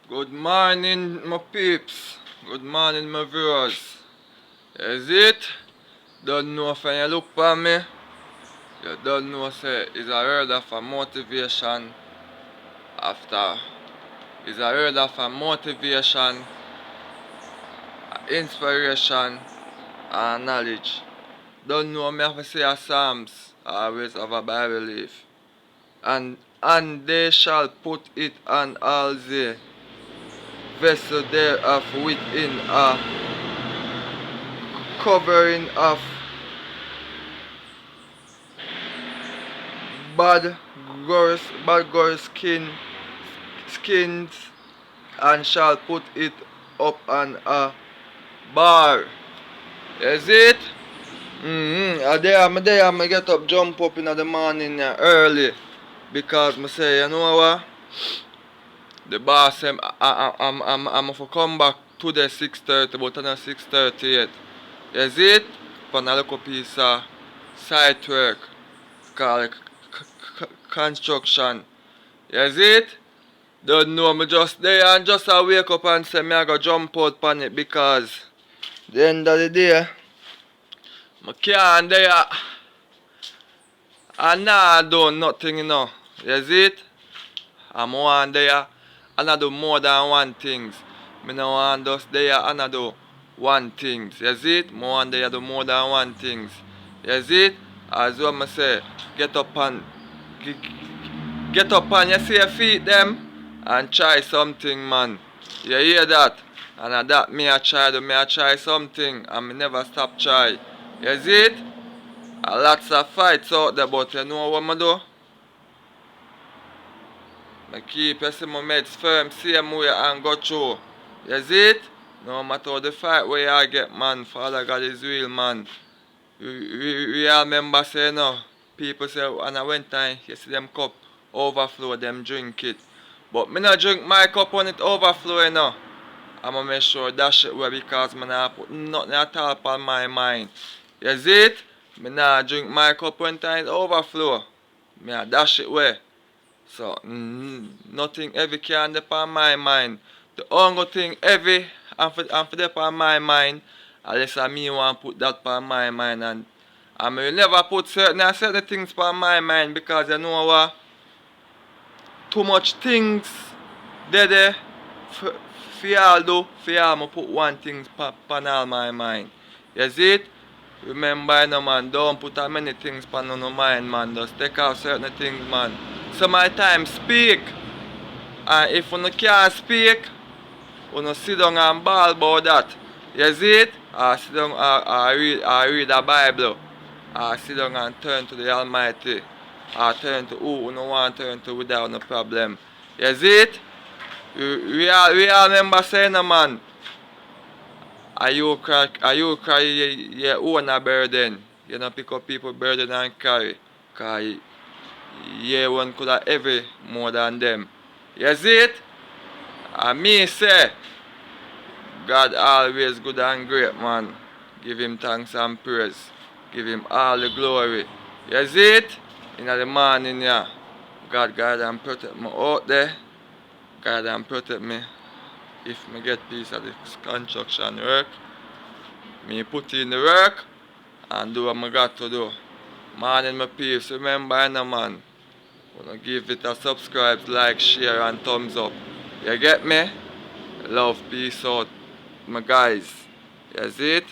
Good morning, my peeps. Good morning, my viewers. Is it? Don't know if you look for me. You don't know, say, it's a word of a motivation after. It's a word of a motivation, inspiration, and knowledge. Don't know me have to say a Psalms. I always have a Bible leaf. And they shall put it on all the vessel thereof within a covering of bad gore skins, and shall put it up on a bar. Is it? I get up, jump up in the morning early, because I say, you know what? The boss said I'm for come back today 6:30, but not 6:30 yet. Is it? For a little piece of site work called construction. Is it? Don't know, me just there and just I wake up and say me I go jump out on it, because the end of the day, I can't there and now I do nothing, you know. Is it? I'm one there and I do more than one things. Me no want just there and I do one things. Is it? I want there do more than one things. Is it? As what I say, get up and you see your feet them and try something, man. You hear that? And at that me I try something and me never stop try. You see it? Lots of fights out there, but you know what I do? I keep my meds firm, same way and go through. You see it? No matter how the fight where I get, man, Father God is real, man. We all remember say no. People say, and I went time, you see them cup overflow, them drink it. But me not drink my cup when it overflow, you know. I'ma make sure that shit way, because me not put nothing at all on my mind. You see it? Me not drink my cup when time it overflow. Me a dash it way. So nothing heavy can dep on my mind. The only thing heavy and for dep on my mind, unless I me want put that on my mind, and I will never put certain things on my mind, because you know what? Too much things there for y'all do, for y'all me put one thing on all my mind. You see it? Remember, no man, don't put as many things on no mind, man. Just take out certain things, man. So my time speak. And if you can't speak, you sit down and bawl about that. You see it? Or sit down or read the Bible. Or sit down and turn to the Almighty. Or turn to who you want to turn to without no problem. You see it? We all remember saying, no man, are you cry your own a burden. You don't pick up people burden and carry. Because yeah, one could have heavy more than them. You see it? And me say, God always good and great, man. Give him thanks and praise. Give him all the glory. You see it? In the morning, yeah. God guide and protect me out there. Guide and protect me. If me get piece of this construction work, me put in the work and do what I got to do. Morning, my peeps. Remember, no man. Wanna give it a subscribe, like, share, and thumbs up. You get me? Love, peace out, my guys. You see it?